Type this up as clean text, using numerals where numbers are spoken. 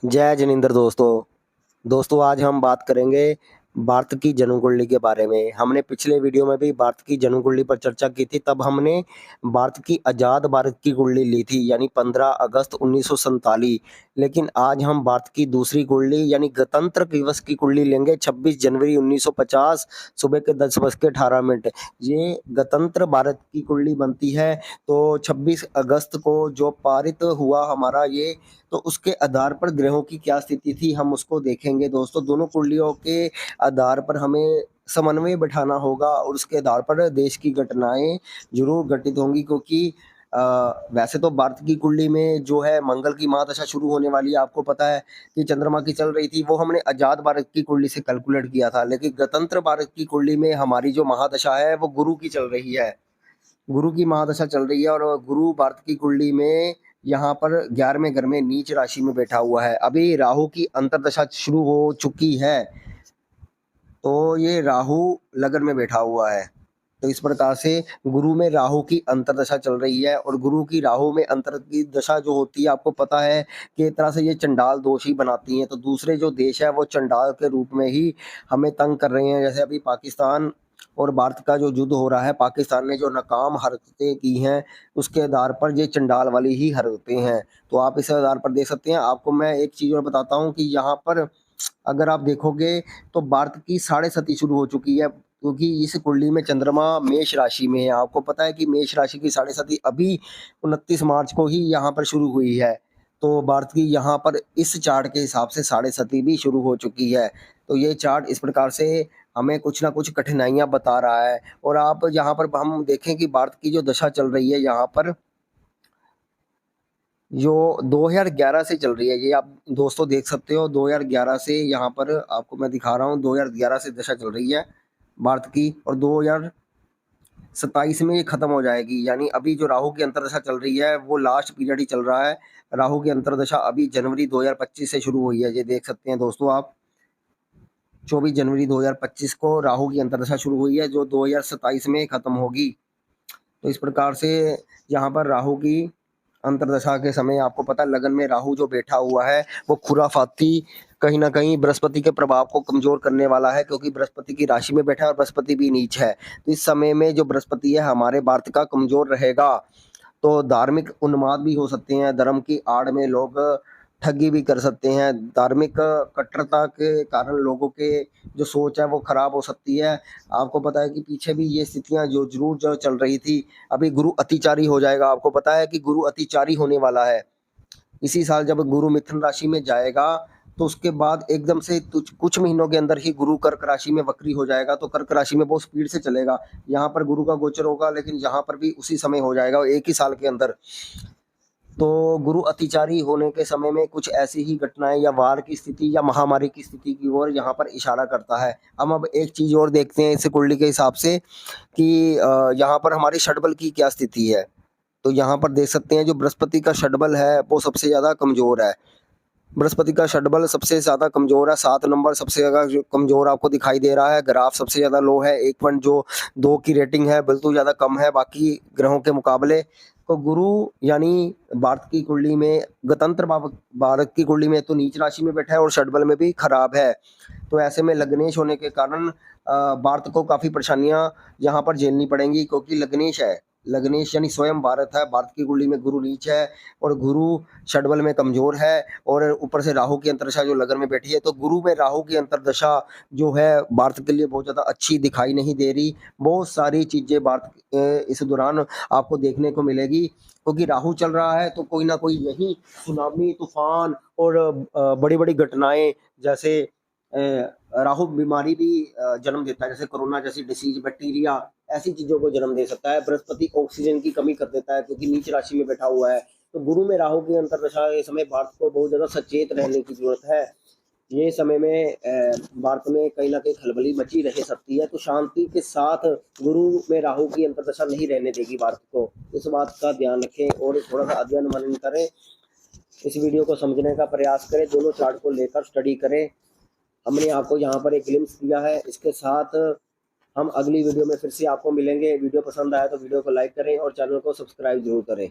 जय जिनेंद्र दोस्तों आज हम बात करेंगे भारत की जन्म कुंडली के बारे में। हमने पिछले वीडियो में भी भारत की जन्म कुंडली पर चर्चा की थी। तब हमने भारत की आज़ाद भारत की कुंडली ली थी यानी 15 अगस्त 1947। लेकिन आज हम भारत की दूसरी कुंडली यानी गणतंत्र दिवस की कुंडली लेंगे 26 जनवरी 1950 सुबह के 10:18। ये गणतंत्र भारत की कुंडली बनती है। तो 26 अगस्त को जो पारित हुआ हमारा ये, तो उसके आधार पर ग्रहों की क्या स्थिति थी हम उसको देखेंगे दोस्तों। दोनों कुंडलियों के आधार पर हमें समन्वय बैठाना होगा और उसके आधार पर देश की घटनाएं जरूर घटित होंगी। क्योंकि वैसे तो भारत की कुंडली में जो है मंगल की महादशा शुरू होने वाली है। आपको पता है कि चंद्रमा की चल रही थी, वो हमने आजाद भारत की कुंडली से कैलकुलेट किया था। लेकिन गणतंत्र भारत की कुंडली में हमारी जो महादशा है वो गुरु की चल रही है, गुरु की महादशा चल रही है। और गुरु भारत की कुंडली में यहाँ पर 11वें घर में नीच राशि में बैठा हुआ है। अभी राहु की अंतर्दशा शुरू हो चुकी है, तो ये राहु लगन में बैठा हुआ है। तो इस प्रकार से गुरु में राहु की अंतर्दशा चल रही है। और गुरु की राहु में अंतर की दशा जो होती है, आपको पता है कि एक तरह से ये चंडाल दोष ही बनाती हैं। तो दूसरे जो देश है वो चंडाल के रूप में ही हमें तंग कर रहे हैं। जैसे अभी पाकिस्तान और भारत का जो युद्ध हो रहा है, पाकिस्तान ने जो नाकाम हरकतें की हैं उसके आधार पर ये चंडाल वाली ही हरकतें हैं। तो आप इस आधार पर देख सकते हैं। आपको मैं एक चीज़ और बताता हूँ कि यहाँ पर अगर आप देखोगे तो भारत की साढ़े सती शुरू हो चुकी है। क्योंकि इस कुंडली में चंद्रमा मेष राशि में है। आपको पता है कि मेष राशि की साढ़े सती अभी 29 मार्च को ही यहाँ पर शुरू हुई है। तो भारत की यहाँ पर इस चार्ट के हिसाब से साढ़े सती भी शुरू हो चुकी है। तो ये चार्ट इस प्रकार से हमें कुछ ना कुछ कठिनाइयां बता रहा है। और आप यहाँ पर हम देखें कि भारत की जो दशा चल रही है यहाँ पर जो 2011 से चल रही है, ये आप दोस्तों देख सकते हो। 2011 से यहाँ पर आपको मैं दिखा रहा हूँ, 2011 से दशा चल रही है भारत की। और 2027 में ये खत्म हो जाएगी। यानी अभी जो राहु की अंतर्दशा चल रही है वो लास्ट पीरियड ही चल रहा है। राहु की अंतर्दशा अभी जनवरी 2025 से शुरू हुई है। ये देख सकते हैं दोस्तों आप, 24 जनवरी 2025 को राहु की अंतर्दशा शुरू हुई है जो 2027 में खत्म होगी। तो इस प्रकार से यहाँ पर राहु की अंतर्दशा के समय आपको पता है लगन में राहु जो बैठा हुआ है वो खुराफाती कहीं ना कहीं बृहस्पति के प्रभाव को कमजोर करने वाला है। क्योंकि बृहस्पति की राशि में बैठा है और बृहस्पति भी नीच है। तो इस समय में जो बृहस्पति है हमारे भारत का कमजोर रहेगा। तो धार्मिक उन्माद भी हो सकते हैं, धर्म की आड़ में लोग ठगी भी कर सकते हैं। धार्मिक कट्टरता के कारण लोगों के जो सोच है वो खराब हो सकती है। आपको पता है कि पीछे भी ये स्थितियां जो चल रही थी। अभी गुरु अतिचारी हो जाएगा। आपको पता है कि गुरु अतिचारी होने वाला है इसी साल। जब गुरु मिथुन राशि में जाएगा तो उसके बाद एकदम से कुछ महीनों के अंदर ही गुरु कर्क राशि में वक्री हो जाएगा। तो कर्क राशि में बहुत स्पीड से चलेगा। यहाँ पर गुरु का गोचर होगा लेकिन यहाँ पर भी उसी समय हो जाएगा, एक ही साल के अंदर। तो गुरु अतिचारी होने के समय में कुछ ऐसी ही घटनाएं या वार की स्थिति या महामारी की स्थिति की ओर यहाँ पर इशारा करता है। हम अब एक चीज और देखते हैं इस कुंडली के हिसाब से कि यहाँ पर हमारी षडबल की क्या स्थिति है। तो यहाँ पर देख सकते हैं जो बृहस्पति का षडबल है वो सबसे ज्यादा कमजोर है। बृहस्पति का षडबल सबसे ज्यादा कमजोर है। 7 नंबर सबसे ज्यादा कमजोर आपको दिखाई दे रहा है। ग्राफ सबसे ज्यादा लो है, 1.2 की रेटिंग है, बिल्कुल ज्यादा कम है बाकी ग्रहों के मुकाबले। तो गुरु यानी भारत की कुंडली में गणतंत्र भारत की कुंडली में तो नीच राशि में बैठा है और षडबल में भी खराब है। तो ऐसे में लग्नेश होने के कारण भारत को काफी परेशानियां यहाँ पर झेलनी पड़ेंगी। क्योंकि लग्नेश है, लग्नेश यानी स्वयं भारत है। भारत की कुंडली में गुरु नीच है और गुरु षडबल में कमजोर है। और ऊपर से राहु की अंतर्दशा जो लगन में बैठी है। तो गुरु में राहु की अंतर्दशा जो है भारत के लिए बहुत ज्यादा अच्छी दिखाई नहीं दे रही। बहुत सारी चीजें भारत इस दौरान आपको देखने को मिलेगी। क्योंकि राहु चल रहा है तो कोई ना कोई यही सुनामी, तूफान और बड़ी बड़ी घटनाएं, जैसे राहु बीमारी भी जन्म देता है। जैसे कोरोना जैसी डिसीज, बैक्टीरिया, ऐसी चीजों को जन्म दे सकता है। बृहस्पति ऑक्सीजन की कमी कर देता है क्योंकि नीच राशि में बैठा हुआ है। तो गुरु में राहु की अंतर्दशा के समय भारत को बहुत ज्यादा सचेत रहने की जरूरत है। ये समय में भारत में कहीं ना कहीं खलबली मची रह सकती है। तो शांति के साथ गुरु में राहु की अंतर्दशा नहीं रहने देगी भारत को। इस बात का ध्यान रखें और थोड़ा सा अध्ययन मनन करें। इस वीडियो को समझने का प्रयास करें, दोनों चार्ट को लेकर स्टडी करें। हमने आपको यहाँ पर एक ग्लिम्स दिया है। इसके साथ हम अगली वीडियो में फिर से आपको मिलेंगे। वीडियो पसंद आया तो वीडियो को लाइक करें और चैनल को सब्सक्राइब जरूर करें।